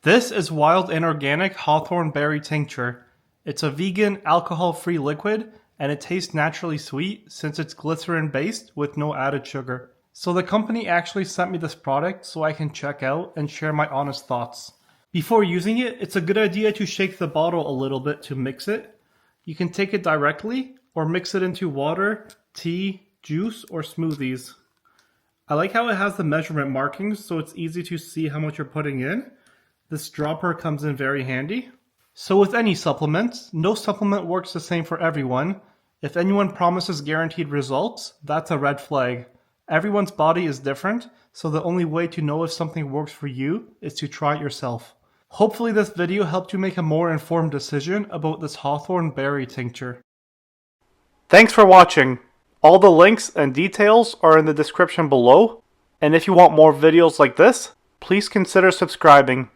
This is wild and organic Hawthorn berry tincture. It's a vegan, alcohol-free liquid, and it tastes naturally sweet since it's glycerin-based with no added sugar. So the company actually sent me this product so I can check out and share my honest thoughts. Before using it, it's a good idea to shake the bottle a little bit to mix it. You can take it directly or mix it into water, tea, juice, or smoothies. I like how it has the measurement markings so it's easy to see how much you're putting in. This dropper comes in very handy. So with any supplements, no supplement works the same for everyone. If anyone promises guaranteed results, that's a red flag. Everyone's body is different, so the only way to know if something works for you is to try it yourself. Hopefully this video helped you make a more informed decision about this Hawthorn berry tincture. Thanks for watching. All the links and details are in the description below, and if you want more videos like this, please consider subscribing.